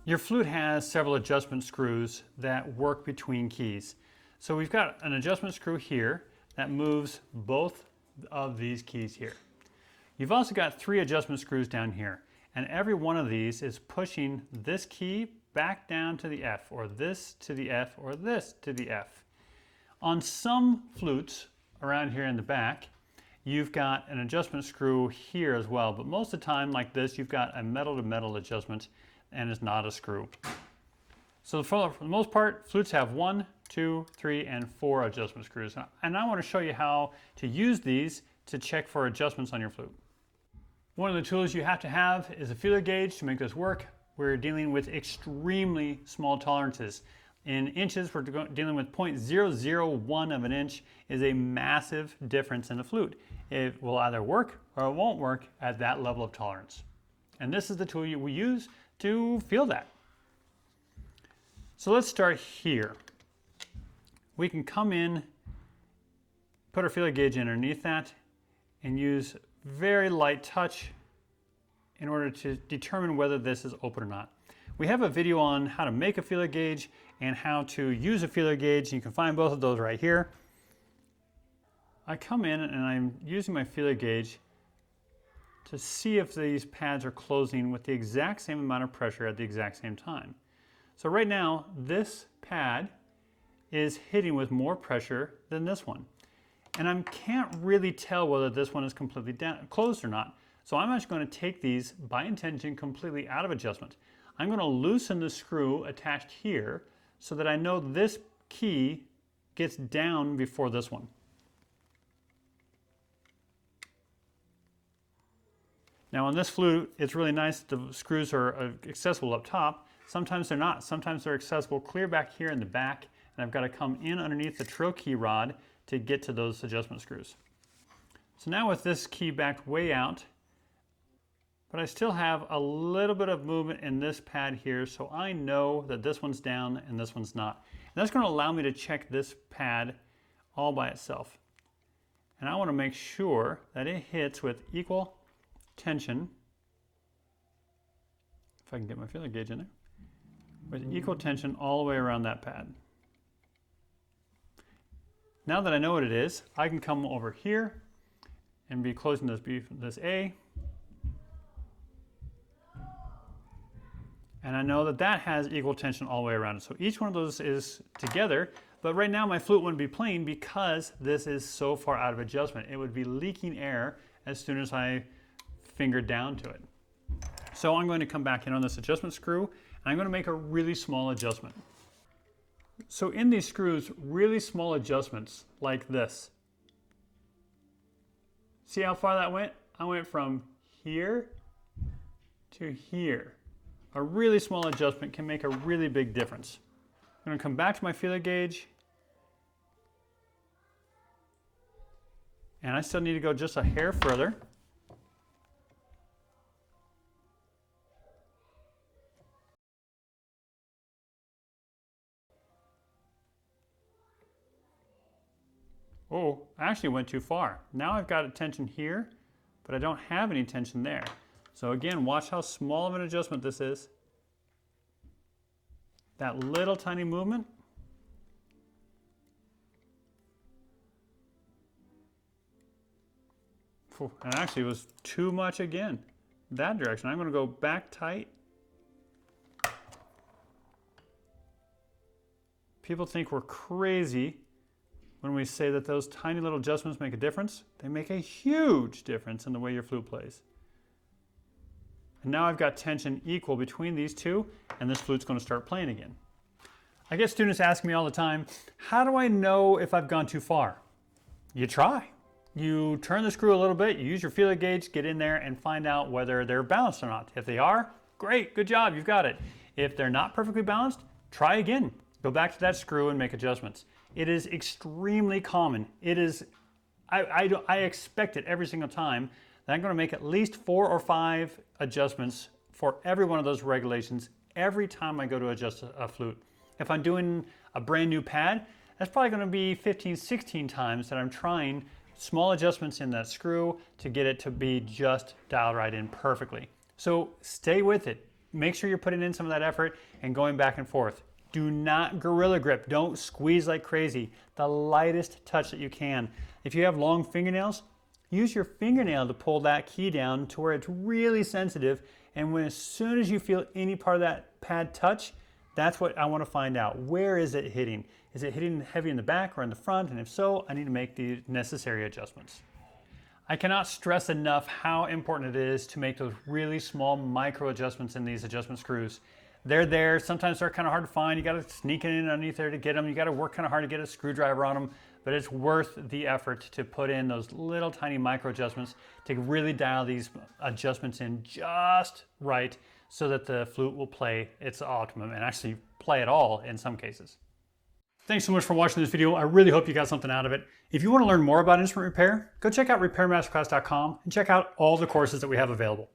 Your flute has several adjustment screws that work between keys. So we've got an adjustment screw here that moves both of these keys here. You've also got 3 adjustment screws down here, and every one of these is pushing this key back down to the F, or this to the F, or this to the F. On some flutes around here in the back, you've got an adjustment screw here as well, but most of the time like this, you've got a metal to metal adjustment and it's not a screw. So for the most part, flutes have 1, 2, 3, and 4 adjustment screws. And I want to show you how to use these to check for adjustments on your flute. One of the tools you have to have is a feeler gauge to make this work. We're dealing with extremely small tolerances. In inches, we're dealing with 0.001 of an inch is a massive difference in the flute. It will either work or it won't work at that level of tolerance. And this is the tool we use to feel that. So let's start here. We can come in, put our feeler gauge underneath that, and use very light touch in order to determine whether this is open or not. We have a video on how to make a feeler gauge and how to use a feeler gauge. You can find both of those right here. I come in and I'm using my feeler gauge to see if these pads are closing with the exact same amount of pressure at the exact same time. So right now, this pad is hitting with more pressure than this one. And I can't really tell whether this one is completely closed or not. So I'm actually going to take these by intention completely out of adjustment. I'm going to loosen the screw attached here so that I know this key gets down before this one. Now on this flute, it's really nice the screws are accessible up top. Sometimes they're not. Sometimes they're accessible clear back here in the back, and I've got to come in underneath the trill key rod to get to those adjustment screws. So now with this key backed way out, but I still have a little bit of movement in this pad here, so I know that this one's down and this one's not. And that's going to allow me to check this pad all by itself. And I want to make sure that it hits with equal tension, if I can get my feeler gauge in there, with equal tension all the way around that pad. Now that I know what it is, I can come over here and be closing this A. And I know that that has equal tension all the way around it. So each one of those is together, but right now my flute wouldn't be playing because this is so far out of adjustment. It would be leaking air as soon as I fingered down to it. So I'm going to come back in on this adjustment screw, and I'm going to make a really small adjustment. So in these screws, really small adjustments like this. See how far that went? I went from here to here. A really small adjustment can make a really big difference. I'm going to come back to my feeler gauge, and I still need to go just a hair further. Oh, I actually went too far. Now I've got a tension here, but I don't have any tension there. So again, watch how small of an adjustment this is. That little tiny movement. And actually it was too much again. That direction. I'm going to go back tight. People think we're crazy when we say that those tiny little adjustments make a difference. They make a huge difference in the way your flute plays. And now I've got tension equal between these two, and this flute's going to start playing again. I get students asking me all the time, how do I know if I've gone too far? You try. You turn the screw a little bit, you use your feeler gauge, get in there and find out whether they're balanced or not. If they are, great, good job, you've got it. If they're not perfectly balanced, try again. Go back to that screw and make adjustments. It is extremely common. It is, I expect it every single time that I'm going to make at least 4 or 5 adjustments for every one of those regulations every time I go to adjust a flute. If I'm doing a brand new pad, that's probably going to be 15, 16 times that I'm trying small adjustments in that screw to get it to be just dialed right in perfectly. So stay with it. make sure you're putting in some of that effort and going back and forth. Do not gorilla grip. Don't squeeze like crazy. The lightest touch that you can. If you have long fingernails, use your fingernail to pull that key down to where it's really sensitive. And as soon as you feel any part of that pad touch, that's what I want to find out. Where is it hitting? Is it hitting heavy in the back or in the front? And if so, I need to make the necessary adjustments. I cannot stress enough how important it is to make those really small micro adjustments in these adjustment screws. They're there. Sometimes they're kind of hard to find. You got to sneak it in underneath there to get them. You got to work kind of hard to get a screwdriver on them, but it's worth the effort to put in those little tiny micro adjustments to really dial these adjustments in just right so that the flute will play its optimum and actually play at all in some cases. Thanks so much for watching this video. I really hope you got something out of it. If you want to learn more about instrument repair, go check out repairmasterclass.com and check out all the courses that we have available.